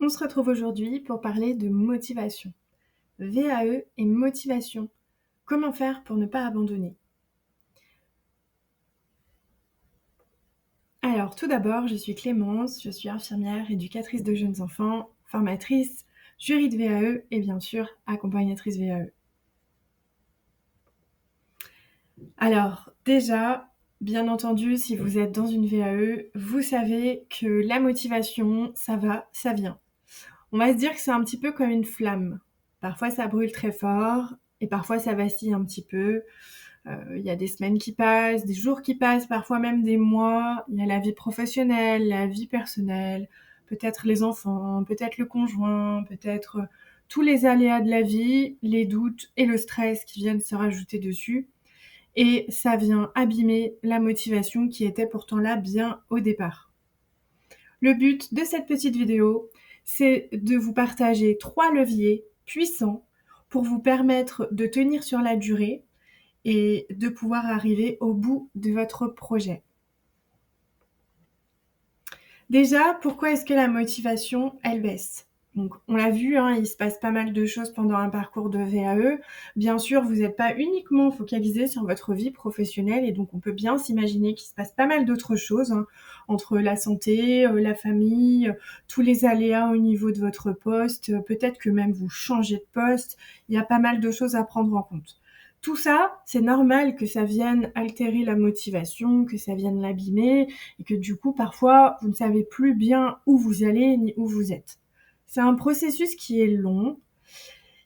On se retrouve aujourd'hui pour parler de motivation. VAE et motivation. Comment faire pour ne pas abandonner? Alors, tout d'abord, je suis Clémence, je suis infirmière, éducatrice de jeunes enfants, formatrice, jury de VAE et bien sûr accompagnatrice VAE. Alors, déjà, bien entendu, si vous êtes dans une VAE, vous savez que la motivation, ça va, ça vient. On va se dire que c'est un petit peu comme une flamme. Parfois, ça brûle très fort et parfois, ça vacille un petit peu. Il y a des semaines qui passent, des jours qui passent, parfois même des mois. Il y a la vie professionnelle, la vie personnelle, peut-être les enfants, peut-être le conjoint, peut-être tous les aléas de la vie, les doutes et le stress qui viennent se rajouter dessus. Et ça vient abîmer la motivation qui était pourtant là bien au départ. Le but de cette petite vidéo, c'est de vous partager 3 leviers puissants pour vous permettre de tenir sur la durée et de pouvoir arriver au bout de votre projet. Déjà, pourquoi est-ce que la motivation, elle baisse? Donc, on l'a vu, il se passe pas mal de choses pendant un parcours de VAE. Bien sûr, vous n'êtes pas uniquement focalisé sur votre vie professionnelle et donc on peut bien s'imaginer qu'il se passe pas mal d'autres choses, entre la santé, la famille, tous les aléas au niveau de votre poste, peut-être que même vous changez de poste. Il y a pas mal de choses à prendre en compte. Tout ça, c'est normal que ça vienne altérer la motivation, que ça vienne l'abîmer et que du coup, parfois, vous ne savez plus bien où vous allez ni où vous êtes. C'est un processus qui est long,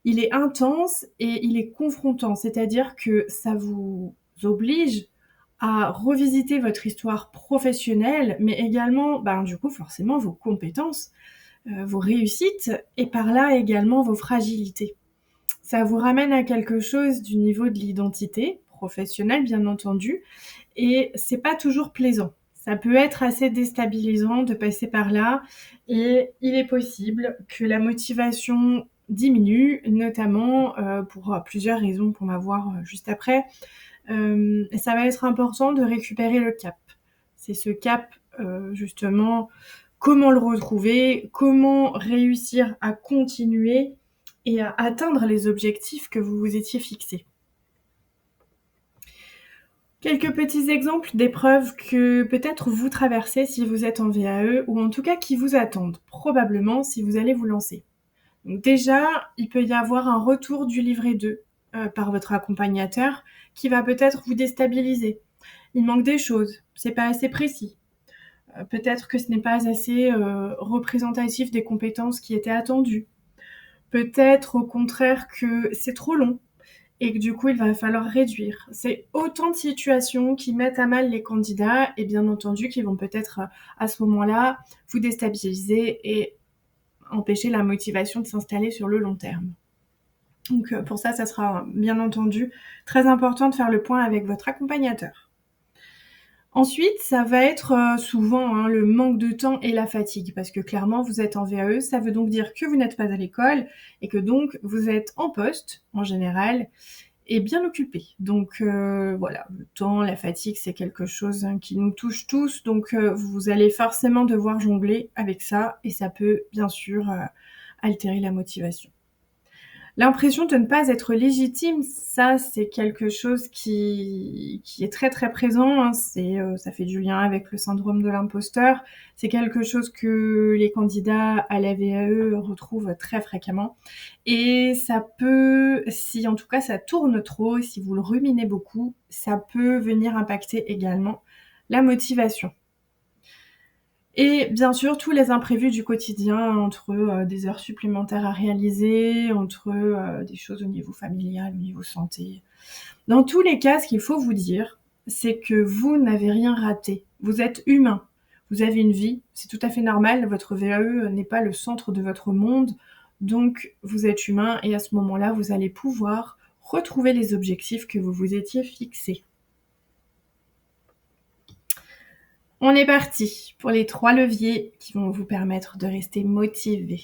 il est intense et il est confrontant, c'est-à-dire que ça vous oblige à revisiter votre histoire professionnelle, mais également, du coup, forcément, vos compétences, vos réussites et par là également vos fragilités. Ça vous ramène à quelque chose du niveau de l'identité professionnelle, bien entendu, et c'est pas toujours plaisant. Ça peut être assez déstabilisant de passer par là et il est possible que la motivation diminue, notamment pour plusieurs raisons qu'on va voir juste après. Ça va être important de récupérer le cap. C'est ce cap, justement, comment le retrouver, comment réussir à continuer et à atteindre les objectifs que vous vous étiez fixés. Quelques petits exemples d'épreuves que peut-être vous traversez si vous êtes en VAE ou en tout cas qui vous attendent probablement si vous allez vous lancer. Donc déjà, il peut y avoir un retour du livret 2 par votre accompagnateur qui va peut-être vous déstabiliser. Il manque des choses, c'est pas assez précis. Peut-être que ce n'est pas assez représentatif des compétences qui étaient attendues. Peut-être au contraire que c'est trop long et que du coup il va falloir réduire. C'est autant de situations qui mettent à mal les candidats et bien entendu qui vont peut-être à ce moment-là vous déstabiliser et empêcher la motivation de s'installer sur le long terme. Donc pour ça sera bien entendu très important de faire le point avec votre accompagnateur. Ensuite, ça va être souvent le manque de temps et la fatigue parce que clairement vous êtes en VAE, ça veut donc dire que vous n'êtes pas à l'école et que donc vous êtes en poste en général et bien occupé. Donc voilà, le temps, la fatigue, c'est quelque chose qui nous touche tous, donc vous allez forcément devoir jongler avec ça et ça peut bien sûr altérer la motivation. L'impression de ne pas être légitime, ça c'est quelque chose qui est très très présent, ça fait du lien avec le syndrome de l'imposteur. C'est quelque chose que les candidats à la VAE retrouvent très fréquemment et ça peut, si en tout cas ça tourne trop, si vous le ruminez beaucoup, ça peut venir impacter également la motivation. Et bien sûr, tous les imprévus du quotidien, entre des heures supplémentaires à réaliser, entre des choses au niveau familial, au niveau santé. Dans tous les cas, ce qu'il faut vous dire, c'est que vous n'avez rien raté. Vous êtes humain. Vous avez une vie, c'est tout à fait normal. Votre VAE n'est pas le centre de votre monde. Donc, vous êtes humain et à ce moment-là, vous allez pouvoir retrouver les objectifs que vous vous étiez fixés. On est parti pour les 3 leviers qui vont vous permettre de rester motivé.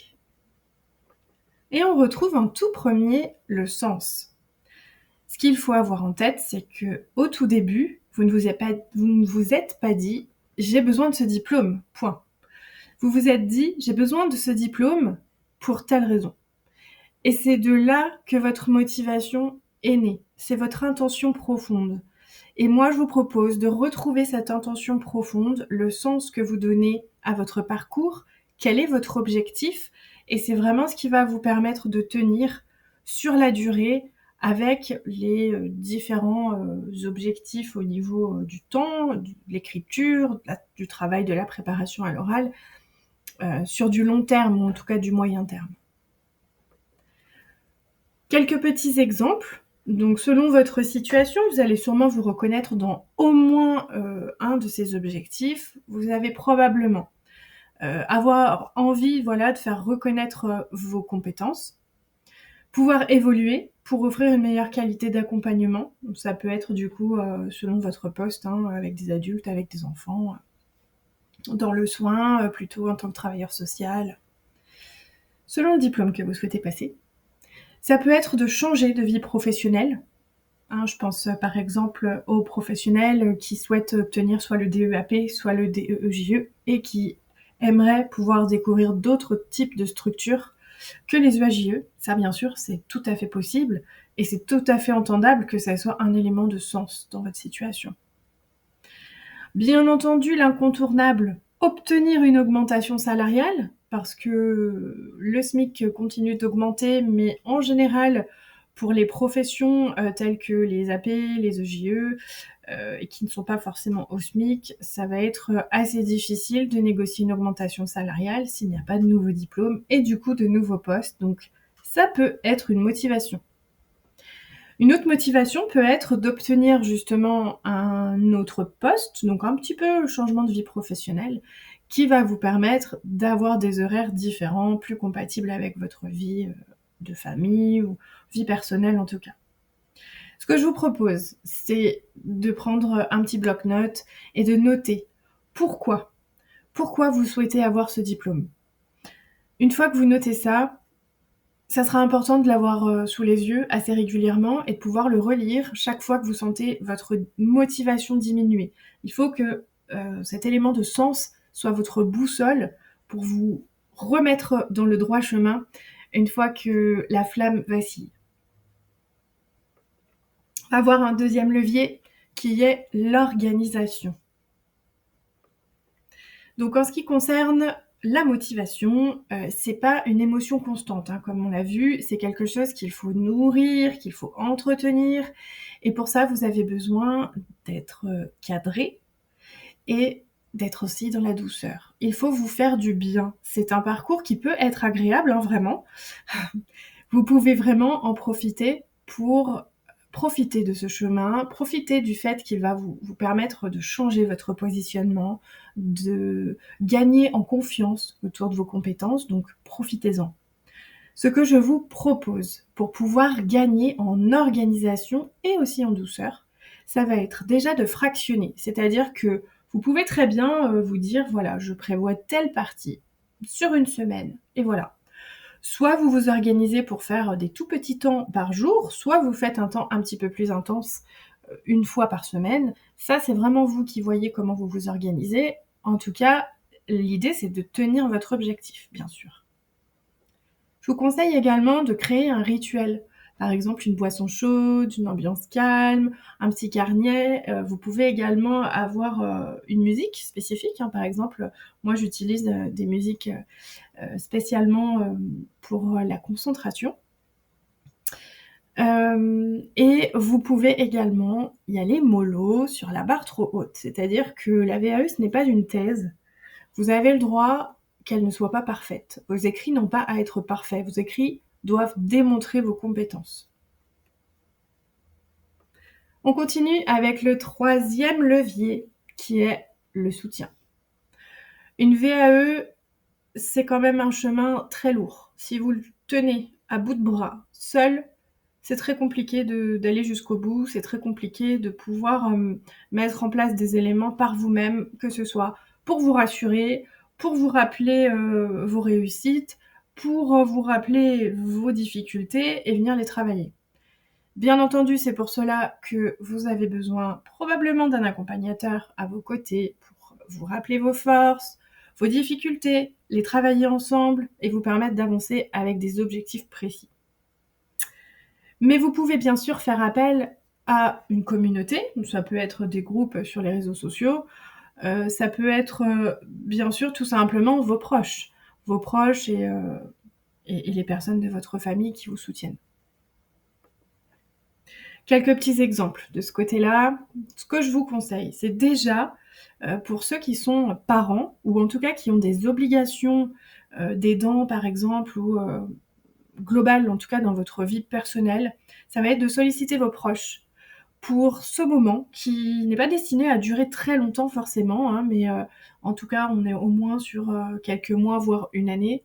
Et on retrouve en tout premier le sens. Ce qu'il faut avoir en tête, c'est que au tout début, vous ne vous êtes pas dit « j'ai besoin de ce diplôme, point ». Vous vous êtes dit: «J'ai besoin de ce diplôme pour telle raison». Et c'est de là que votre motivation est née. C'est votre intention profonde. Et moi, je vous propose de retrouver cette intention profonde, le sens que vous donnez à votre parcours, quel est votre objectif, et c'est vraiment ce qui va vous permettre de tenir sur la durée avec les différents objectifs au niveau du temps, de l'écriture, du travail, de la préparation à l'oral, sur du long terme, ou en tout cas du moyen terme. Quelques petits exemples. Donc selon votre situation, vous allez sûrement vous reconnaître dans au moins un de ces objectifs. Vous avez probablement avoir envie de faire reconnaître vos compétences, pouvoir évoluer pour offrir une meilleure qualité d'accompagnement. Donc, ça peut être du coup selon votre poste, avec des adultes, avec des enfants, dans le soin, plutôt en tant que travailleur social, selon le diplôme que vous souhaitez passer. Ça peut être de changer de vie professionnelle. Je pense par exemple aux professionnels qui souhaitent obtenir soit le DEAP, soit le DEEJE et qui aimeraient pouvoir découvrir d'autres types de structures que les UAJE. Ça, bien sûr, c'est tout à fait possible et c'est tout à fait entendable que ça soit un élément de sens dans votre situation. Bien entendu, l'incontournable, obtenir une augmentation salariale, parce que le SMIC continue d'augmenter, mais en général, pour les professions telles que les AP, les EJE, et qui ne sont pas forcément au SMIC, ça va être assez difficile de négocier une augmentation salariale s'il n'y a pas de nouveaux diplômes et du coup de nouveaux postes. Donc ça peut être une motivation. Une autre motivation peut être d'obtenir justement un autre poste, donc un petit peu le changement de vie professionnelle, qui va vous permettre d'avoir des horaires différents, plus compatibles avec votre vie de famille ou vie personnelle en tout cas. Ce que je vous propose, c'est de prendre un petit bloc-notes et de noter pourquoi. Pourquoi vous souhaitez avoir ce diplôme. Une fois que vous notez ça, ça sera important de l'avoir sous les yeux assez régulièrement et de pouvoir le relire chaque fois que vous sentez votre motivation diminuer. Il faut que cet élément de sens soit votre boussole pour vous remettre dans le droit chemin une fois que la flamme vacille. Avoir un deuxième levier qui est l'organisation. Donc en ce qui concerne la motivation, c'est pas une émotion constante, comme on l'a vu, c'est quelque chose qu'il faut nourrir, qu'il faut entretenir et pour ça, vous avez besoin d'être cadré et d'être aussi dans la douceur. Il faut vous faire du bien. C'est un parcours qui peut être agréable, vraiment. Vous pouvez vraiment en profiter pour profiter de ce chemin, profiter du fait qu'il va vous permettre de changer votre positionnement, de gagner en confiance autour de vos compétences, donc profitez-en. Ce que je vous propose pour pouvoir gagner en organisation et aussi en douceur, ça va être déjà de fractionner, c'est-à-dire que vous pouvez très bien vous dire, voilà, je prévois telle partie sur une semaine, et voilà. Soit vous vous organisez pour faire des tout petits temps par jour, soit vous faites un temps un petit peu plus intense une fois par semaine. Ça, c'est vraiment vous qui voyez comment vous vous organisez. En tout cas, l'idée, c'est de tenir votre objectif, bien sûr. Je vous conseille également de créer un rituel. Par exemple, une boisson chaude, une ambiance calme, un petit carnet. Vous pouvez également avoir une musique spécifique. Par exemple, moi, j'utilise des musiques spécialement pour la concentration. Et vous pouvez également y aller mollo, sur la barre trop haute. C'est-à-dire que la VAE, ce n'est pas une thèse. Vous avez le droit qu'elle ne soit pas parfaite. Vos écrits n'ont pas à être parfaits. Vos écrits doivent démontrer vos compétences. On continue avec le troisième levier, qui est le soutien. Une VAE, c'est quand même un chemin très lourd. Si vous le tenez à bout de bras, seul, c'est très compliqué d'aller jusqu'au bout, c'est très compliqué de pouvoir mettre en place des éléments par vous-même, que ce soit pour vous rassurer, pour vous rappeler vos réussites, pour vous rappeler vos difficultés et venir les travailler. Bien entendu, c'est pour cela que vous avez besoin probablement d'un accompagnateur à vos côtés pour vous rappeler vos forces, vos difficultés, les travailler ensemble et vous permettre d'avancer avec des objectifs précis. Mais vous pouvez bien sûr faire appel à une communauté, ça peut être des groupes sur les réseaux sociaux, ça peut être, bien sûr tout simplement vos proches et les personnes de votre famille qui vous soutiennent. Quelques petits exemples de ce côté-là. Ce que je vous conseille, c'est déjà, pour ceux qui sont parents ou en tout cas qui ont des obligations, d'aidants par exemple ou, globales en tout cas dans votre vie personnelle, ça va être de solliciter vos proches pour ce moment qui n'est pas destiné à durer très longtemps forcément, hein, mais, en tout cas on est au moins sur, quelques mois voire une année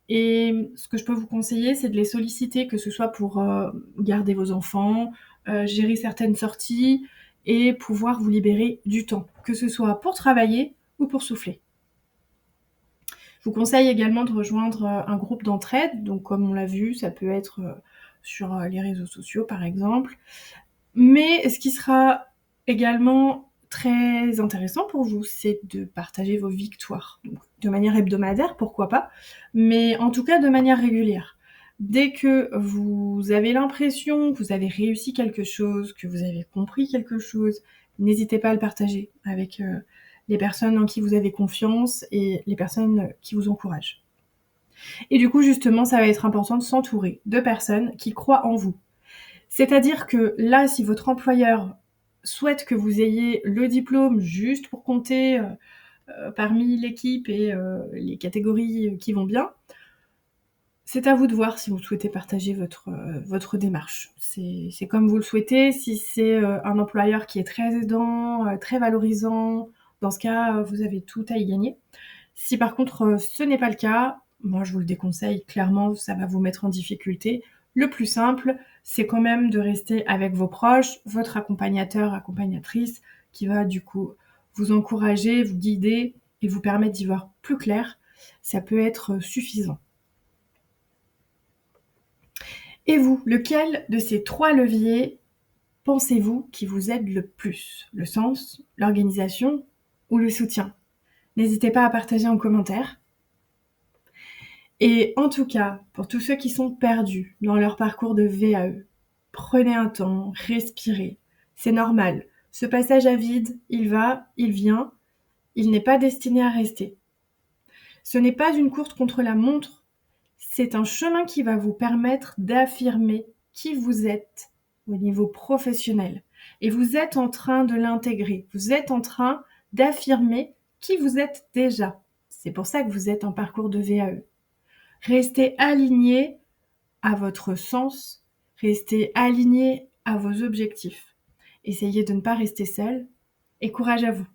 et ce que je peux vous conseiller, c'est de les solliciter, que ce soit pour, garder vos enfants, gérer certaines sorties et pouvoir vous libérer du temps, que ce soit pour travailler ou pour souffler. Je vous conseille également de rejoindre, un groupe d'entraide, donc comme on l'a vu, ça peut être, sur, les réseaux sociaux par exemple. Mais ce qui sera également très intéressant pour vous, c'est de partager vos victoires. Donc, de manière hebdomadaire, pourquoi pas, mais en tout cas de manière régulière. Dès que vous avez l'impression que vous avez réussi quelque chose, que vous avez compris quelque chose, n'hésitez pas à le partager avec les personnes en qui vous avez confiance et les personnes qui vous encouragent. Et du coup, justement, ça va être important de s'entourer de personnes qui croient en vous. C'est-à-dire que là, si votre employeur souhaite que vous ayez le diplôme juste pour compter, parmi l'équipe et les catégories qui vont bien, c'est à vous de voir si vous souhaitez partager votre démarche. C'est comme vous le souhaitez. Si c'est, un employeur qui est très aidant, très valorisant, dans ce cas, vous avez tout à y gagner. Si par contre, ce n'est pas le cas, moi je vous le déconseille clairement, ça va vous mettre en difficulté. Le plus simple, c'est quand même de rester avec vos proches, votre accompagnateur, accompagnatrice, qui va du coup vous encourager, vous guider et vous permettre d'y voir plus clair. Ça peut être suffisant. Et vous, lequel de ces 3 leviers pensez-vous qui vous aide le plus? Le sens, l'organisation ou le soutien? N'hésitez pas à partager en commentaire. Et en tout cas, pour tous ceux qui sont perdus dans leur parcours de VAE, prenez un temps, respirez. C'est normal. Ce passage à vide, il va, il vient, il n'est pas destiné à rester. Ce n'est pas une course contre la montre, c'est un chemin qui va vous permettre d'affirmer qui vous êtes au niveau professionnel. Et vous êtes en train de l'intégrer. Vous êtes en train d'affirmer qui vous êtes déjà. C'est pour ça que vous êtes en parcours de VAE. Restez aligné à votre sens, restez aligné à vos objectifs. Essayez de ne pas rester seul et courage à vous.